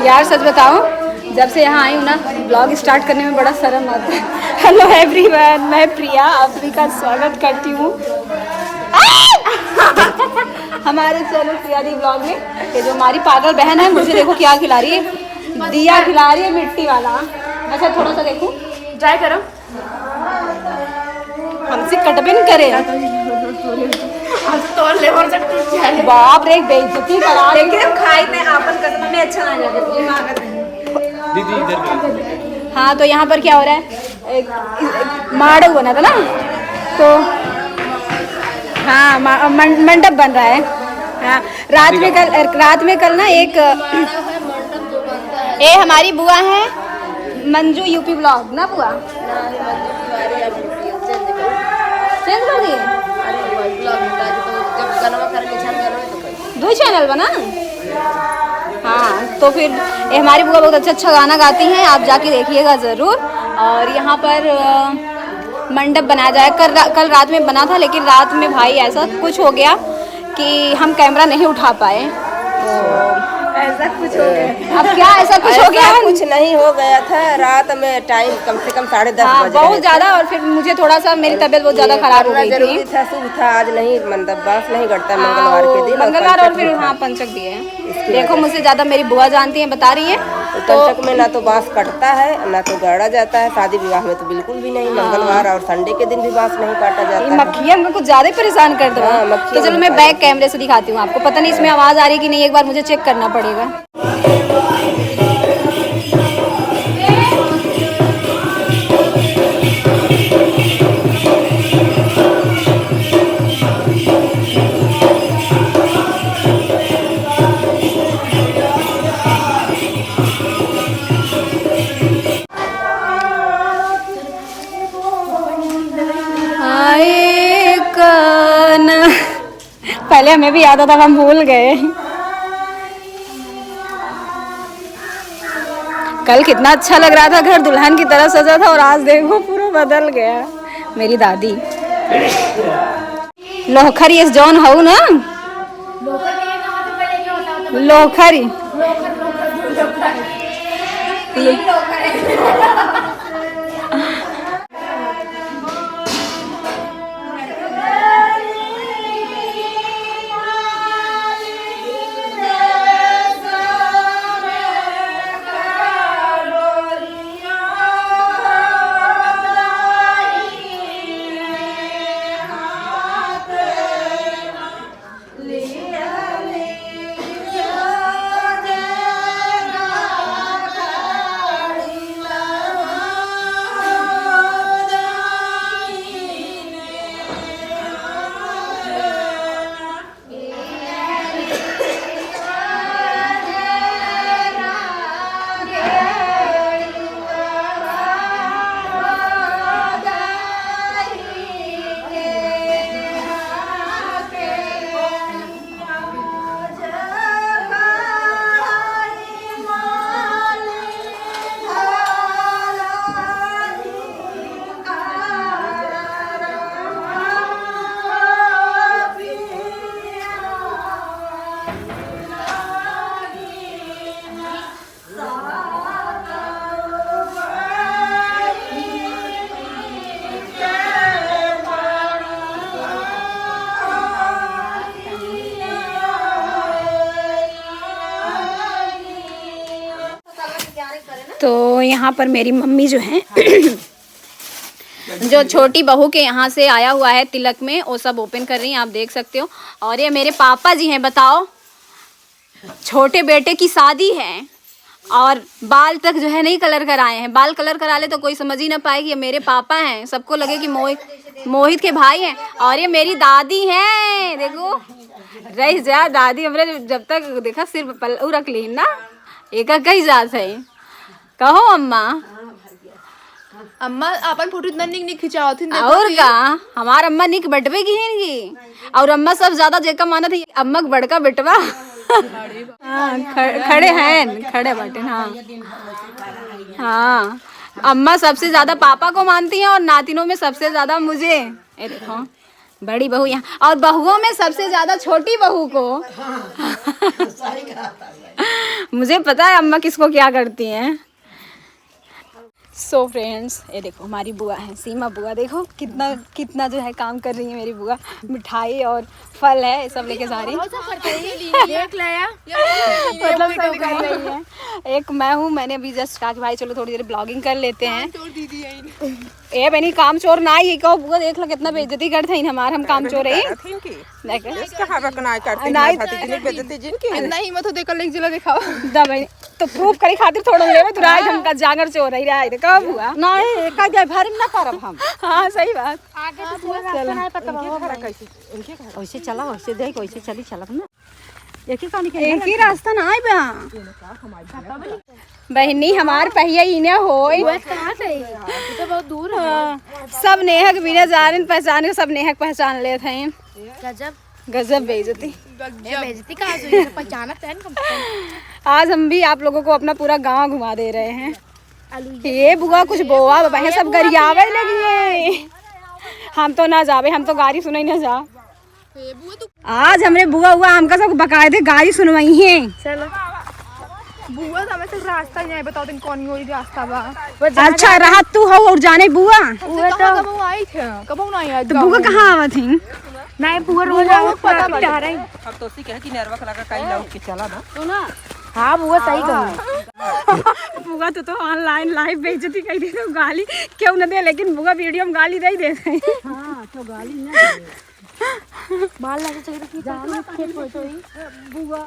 यार सच बताऊं, जब से यहाँ आई हूँ ना ब्लॉग स्टार्ट करने में बड़ा शर्म आता है। हेलो एवरीवन, मैं प्रिया आप सभी का स्वागत करती हूँ हमारे चैनल प्रिया दी ब्लॉग में। ये जो हमारी पागल बहन है मुझे देखो क्या खिला रही है, दिया खिला रही है मिट्टी वाला। अच्छा थोड़ा सा देखो, ट्राई करो, हमसे कटबिन करे। बाप रे बेइज्जती करा, लेकिन हम खाई में आपन कसम में अच्छा ना जाते दीदी इधर। हाँ तो यहाँ पर क्या हो रहा है, एक माड़ू बना था ना, तो हाँ मंडप बन रहा है। हाँ रात में कल ना एक ये हमारी बुआ है मंजू यूपी ब्लॉग ना बुआ चेंज कर दिए, दो चैनल बना। हाँ तो फिर ये हमारी बुआ बहुत अच्छा गाना गाती हैं, आप जाके देखिएगा ज़रूर। और यहाँ पर मंडप बनाया जाए, कल रात में बना था, लेकिन रात में भाई ऐसा कुछ हो गया कि हम कैमरा नहीं उठा पाए, तो ऐसा कुछ हो गया। अब क्या ऐसा कुछ हो गया? कुछ नहीं हो गया था, रात में टाइम कम से कम 10:30 बजे बहुत ज़्यादा, और फिर मुझे थोड़ा सा मेरी तबीयत बहुत ज़्यादा खराब हो गई थी। था, शुभ था, आज नहीं मतलब बास नहीं करता मंगलवार के दिन, मंगलवार और फिर हाँ पंचक भी है। देखो मुझसे ज़्यादा मेरी बुआ जानती हैं, बता रही है। तो पंचक में ना तो बास कटता है ना तो गाड़ा जाता है, शादी विवाह में तो बिल्कुल भी नहीं। मंगलवार और संडे के दिन भी बास नहीं काटा जाता। मक्खियाँ हमको कुछ ज़्यादा परेशान कर दो। तो चलो मैं बैक कैमरे से दिखाती हूँ आपको, पता नहीं इसमें आवाज़ आ रही है कि नहीं, एक बार मुझे चेक करना पड़ेगा। पहले हमें भी याद आता, हम भूल गए। कल कितना अच्छा लग रहा था, घर दुल्हन की तरह सजा था, और आज देखो पूरा बदल गया। मेरी दादी लोखरी इस जॉन हूँ ना, लोखरी तो यहाँ पर मेरी मम्मी जो है जो छोटी बहू के यहाँ से आया हुआ है तिलक में, वो सब ओपन कर रही हैं, आप देख सकते हो। और ये मेरे पापा जी हैं, बताओ छोटे बेटे की शादी है और बाल तक जो है नहीं कलर कराए हैं। बाल कलर करा ले तो कोई समझ ही ना पाए कि ये मेरे पापा हैं, सबको लगे कि मोहित के भाई हैं। और ये मेरी दादी हैं, देखो रही जा दादी हमने जब तक देखा सिर्फ पल्लू रख ली ना, एक कई जात है। कहो अम्मा, अम्मा अपन फोटो इतना निक खिंचाओ थी, और का हमार अम्मा निक बटवे की है, और अम्मा सब ज्यादा जेका माना थी अम्मा बड़का बेटवा। हाँ खड़े हैं, खड़े बटे। हाँ हाँ अम्मा सबसे ज्यादा पापा को मानती हैं और नातिनों में सबसे ज्यादा मुझे। ये देखो बड़ी बहू यहाँ, और बहुओं में सबसे ज्यादा छोटी बहू को। मुझे पता है अम्मा किसको क्या करती हैं। सो फ्रेंड्स, ये देखो हमारी बुआ है, सीमा बुआ। देखो कितना कितना जो है काम कर रही है मेरी बुआ। मिठाई और फल है, सब लेके जा रही है। मतलब सब कर रही है। एक मैं हूँ, मैंने अभी जस्ट कहा कि भाई चलो थोड़ी देर ब्लॉगिंग कर लेते हैं। ए बनी काम चोर ना ही कहो बुआ, देख लो कितना बेइज्जती करते हैं हमारे, हम काम चोर है। नहीं मत देकर लेके चलो दिखाओ। तो प्रूफ करे खातिर थोड़ा लेवे तू राय हम का जागर चोर रही राय कब हुआ नहीं का दे भर ना करब हम। हाँ सही बात। वैसे चला वैसे देख वैसे चली चलब ना। एक ही रास्ता ना आए बा बहनी हमार पहिया इने होई तो बहुत दूर है। सब नेहक बिना जाने पहचाने सब नेहक पहचान लेते हैं। गजब गजब बेइज्जती। बेइज्जती कहाँ से हुई? पहचानत है आज हम भी आप लोगों को अपना पूरा गांव घुमा दे रहे हैं। ये बुआ कुछ बोआ बाबा है, सब गरियावे लगी है। हम तो ना जावे, हम तो गाड़ी सुनाई ना जा। आज हमरे बुआ हुआ हमका सब बकायदे गाड़ी सुनवाई है। चलो बुआ हमें से रास्ता नहीं बताओ तुम कौन ही रास्ता बा। अच्छा रहा तू हो और जाने बुआ कब आई थे कब नहीं आई तो बुआ कहाँ आवा थी? नहीं बुआ रोज पता बता रही। अब तो उसी कहे कि नरवा लगा कहीं लाओ के चला ना तो ना हाँ बुआ सही कहूँ। बुआ तो ऑनलाइन लाइव बेइज्जती कर दे तो गाली क्यों न दे, लेकिन बुआ वीडियो में गाली दे देते। हां तो गाली ना बाल लगे चाहिए कि जाना खेत हो तो ही बुआ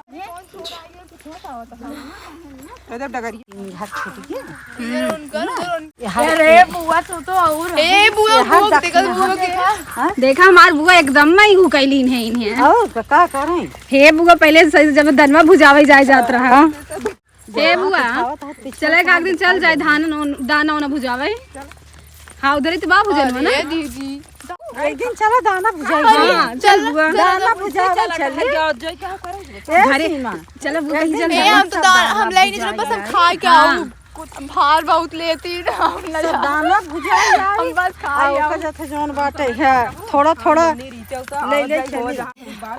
एकदम डगरी हाथ छूट गया। अरे बुआ तो और ए बुआ भूख देखल बुआ देखा देखा हमार बुआ एकदम में ही कैलीन है इन्हें। और का करें हे बुआ पहले जब धनवा भुजावे जाए जात रहा। हे बुआ चले का दिन चल जाए दाना ओना भुजावे। हाँ उधर ही तो बा भुजन ना दीदी एक दिन चलो दाना भुजाई। हाँ चल बुआ दाना भुजावे चल जाओ जो क्या करें घरे चलो बुआ कहीं चल हम तो हम ले नहीं बस हम खा के आओ भार बहुत लेती हम ना दाना भुजाई हम बस खा आओ का जथे जोन बाटे है थोड़ा थोड़ा ले ले चली।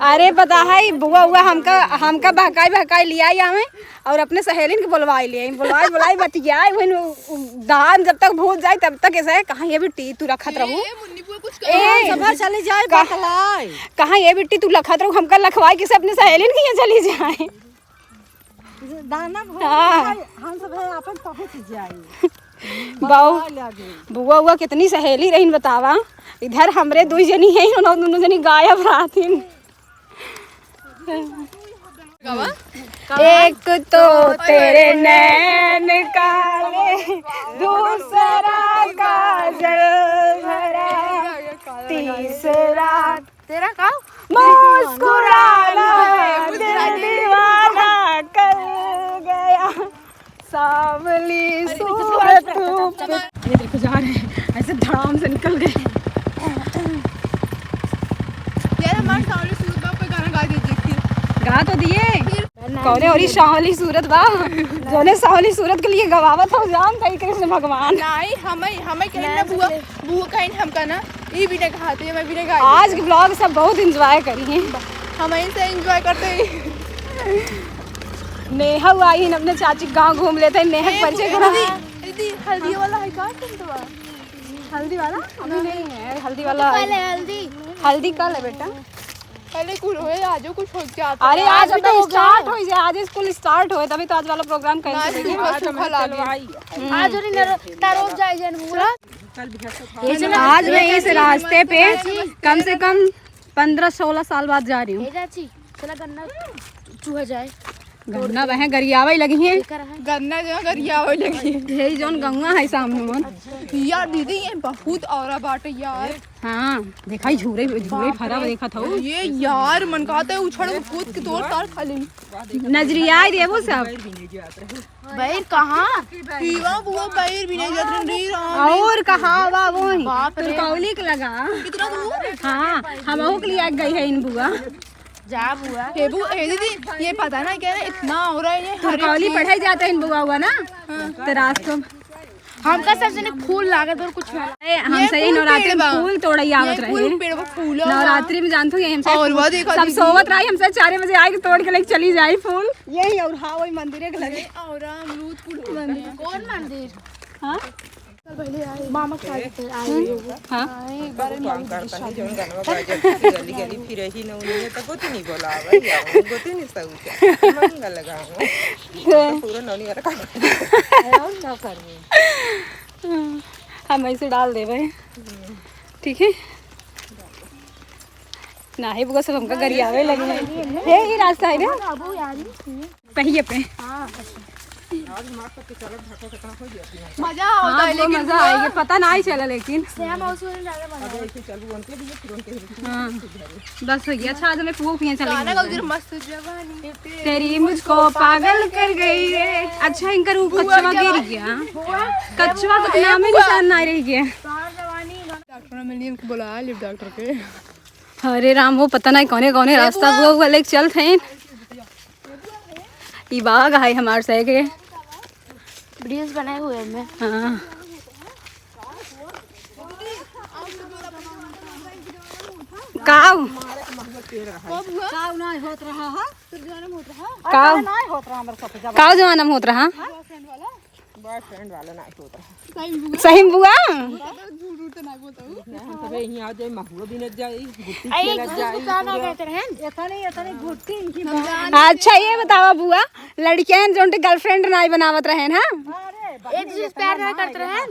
अरे पता है बुआ हुआ हमका बहकाई लिया हमें और अपने सहेलिन के बुलवाई लिए बुलाई बतियाई दान जब तक भूल जाए तब तक ऐसा है कहाँ ये बिट्टी तू रखत रहू सभा चली जाए बतलाई कहाँ ये बिट्टी तू रखत रहू हमका लखवाई किसे अपने सहेलिन के यहाँ चली जाए। दाना हाँ हम सब है अपन पहुंच जाए। बुआ हुआ कितनी सहेली रही बतावा। इधर हमरे दो जनी है दोनों जनी गायब रहती। एक तो तेरे नैन काले दूसरा काजल भरा तीसरा तेरा का मुस्कुराना दिल दीवाना कर गया सावली सूरत। ये देखो जा रहे हैं ऐसे धड़ाम से निकल गए। यार हमारे सावली सूरत बाप पे गाना गा दीजिए। गा तो दिए कौने और सावली सूरत बा जोने सावली सूरत के लिए गवावत हो जान कहीं कृष्ण भगवान। नहीं हमें कहीं ना बुआ कहीं हमका ना ये भी नहीं खाते मैं भी नहीं गा। आज के ब्लॉग सब बहुत एंजॉय करी हैं। हम इनसे एंजॉय करते हैं। नेहा आई है अपने चाची गांव घूम लेते हैं। नेहा परिचय करा दीदी हल्दी वाला है का तुम तो हल्दी वाला अभी नहीं है। हल्दी वाला हल्दी कल है बेटा पहले कुछ होए आज कुछ हो क्या आता। अरे आज तो स्टार्ट हो जाए आज स्कूल स्टार्ट होए तभी तो आज वाला प्रोग्राम कर आज आज मैं इस रास्ते पे कम से कम 15-16 साल बाद जा रही हूँ। चूहा जाए गन्ना वह गरियावा लगी है गन्ना जो गरियावा लगी यही जोन गंगा है सामने मन। यार दीदी ये बहुत औरा बाटे यार। हाँ देखा झूरे फरा देखा था ये यार मन कहता है उछड़ कूद के तोड़ तार खा ले नजरिया दे वो सब बैर कहाँ पीवा बुआ बैर भी नहीं जात रही और कहाँ बा वो तुरकौली के लगा कितना दूर। हाँ हम के लिए गई है इन बुआ जा बुआ हे दीदी ये पता ना क्या इतना हो रहा है ये तुरकौली पढ़ाई जाता है इन बुआ हुआ ना तो रास्तों हमका सबसे फूल लागत और कुछ हमसे ही नवरात्रि में फूल तोड़ाई आवत रहे। पेड़ पर फूल नवरात्रि में जानते हो हमसे और वो देखो सब सोवत रही, हमसे 4 बजे आए तोड़ के लेके चली जाए फूल। यही और हाँ वही मंदिर के लगे। और अमरूद फूल मंदिर कौन मंदिर? हाँ मामा खा लेते हाँ काम करता नहीं जो गनवा बाजे गली गली फिर ही न उन्हें तो गोती नहीं बोला भाई गोती नहीं सऊचा मंगल लगाऊं तो पूरा नौनी वाला काम और ना करवे हम ऐसे डाल दे भाई, ठीक है ना है बुआ सब हमका गरियावे लगे हैं। हे ये रास्ता है ना पहिए पे। मजा हाँ आता है वो मजा आएगा, पता ना ही चला लेकिन हाँ बस हो गया। अच्छा आज हमें पुआ पिए गाना का चले उधर मस्त जवानी तेरी मुझको पागल कर गई है। अच्छा इनका रूप कच्चवा गिर गया, कच्चवा तो नाम ही निशान ना रह गया। डॉक्टर ने मिली इनको बुलाया लिप डॉक्टर के। अरे राम वो पता नहीं कौने कौने रास्ता हुआ लेके चलते हैं। ये बाग है हमारे सह के वीडियोस बनाए हुए हैं। हाँ काव काव जमाना में होत रहा बॉयफ्रेंड वाला ना होता सही बुआ। सब यहीं आ जाए महुआ भी न जाए गुट्टी आई खेला जाए गाना कहते हैं अच्छा ये बतावा बुआ, लड़कियां जो गर्लफ्रेंड ना बनावत रहे ना एक दूसरे से प्यार ना करते हैं।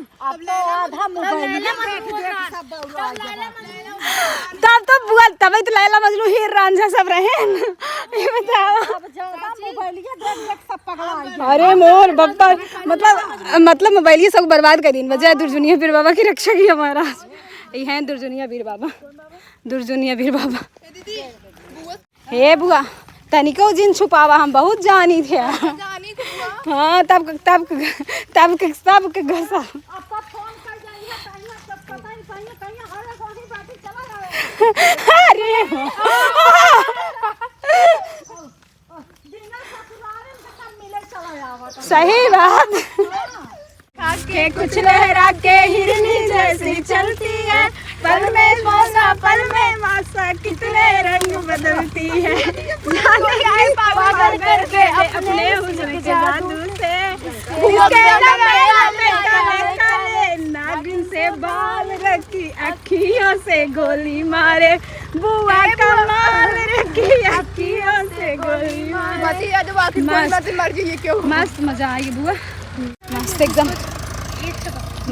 तब तो बुआ तभी तो लैला मजनू हीर रांझा सब रहे ये बतावा। अरे मोर बब्बर मतलब मोबाइल ये सब बर्बाद कर दिन वजह दुर्जुनिया बीर बाबा की रक्षा की हमारा। ये हैं दुर्जुनिया बीर बाबा, दुर्जुनिया बीर बाबा। हे बुआ तनिको जिन छुपावा हम बहुत जानी थे। जानी तो बुआ हाँ तब के घसा अरे सही बात के कुछ लहरा के हिरनी जैसी चलती है, पल में मौसा पल में मासा कितने रंग बदलती है, जाने पागल करके अपने हुस्न के जादू से इसके लमेला में काले काले नागिन से बाल रखी अखियों से गोली मारे बुआ कमाल रखी अखियों से गोली मारे। मती याद बाकी कोई मत मर गई क्यों। मस्त मजा आएगी बुआ, मस्त एकदम।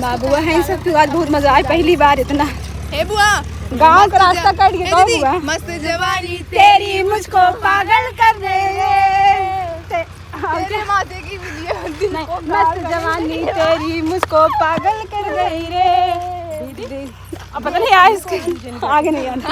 माँ बुआ है सब की आज बहुत मजा आया, पहली बार इतना। हे बुआ गांव का रास्ता कट के कौन बुआ मस्त जवानी तेरी मुझको पागल कर दे तेरे माथे की वीडियो मस्त जवानी तेरी मुझको पागल कर गई रे। अब पता नहीं यार इसके आगे नहीं आना।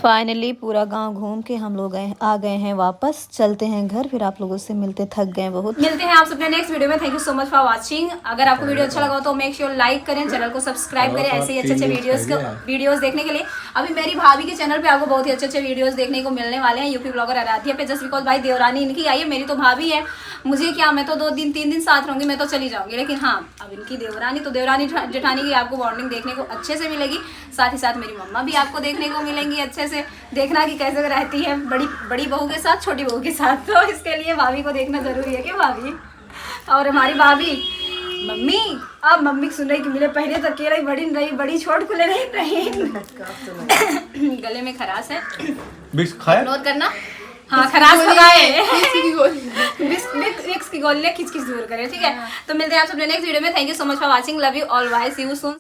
फाइनली पूरा गांव घूम के हम लोग आ गए हैं वापस। चलते हैं घर, फिर आप लोगों से मिलते, थक गए बहुत। मिलते हैं आप सबने नेक्स्ट वीडियो में। Thank you so much for watching. अगर आपको वीडियो अच्छा लगा तो मेक श्योर लाइक करें, चैनल को सब्सक्राइब करें ऐसे ही अच्छे वीडियोस देखने के लिए। अभी मेरी भाभी के चैनल पे आपको बहुत ही अच्छे वीडियोस देखने को मिलने वाले हैं, यूपी ब्लॉगर आराध्या पे। जस्ट बिकॉज भाई देवरानी इनकी आई है, मेरी तो भाभी है, मुझे क्या, मैं तो 2 दिन 3 दिन साथ रहूंगी, मैं तो चली जाऊंगी। लेकिन हाँ अब इनकी देवरानी, तो देवरानी जेठानी की आपको बॉन्डिंग देखने को अच्छे से मिलेगी। साथ ही साथ मेरी मम्मा भी आपको देखने को मिलेंगी अच्छे से। देखना कि कैसे रहती है बड़ी बहू के साथ, छोटी बहू के साथ। तो इसके लिए भाभी को देखना जरूरी है कि भाभी। और हमारी भाभी मम्मी, अब मम्मी सुन रही कि मिले पहले तो अकेला ही बड़ी छोट खुले नहीं गले में खराश है, इग्नोर करना। हाँ खराश लगाए विक्स की गोलियां खिच दूर करें, ठीक है। तो मिलते हैं आप सबने नेक्स्ट वीडियो में। Thank you so much for watching, love you all, bye, see you soon.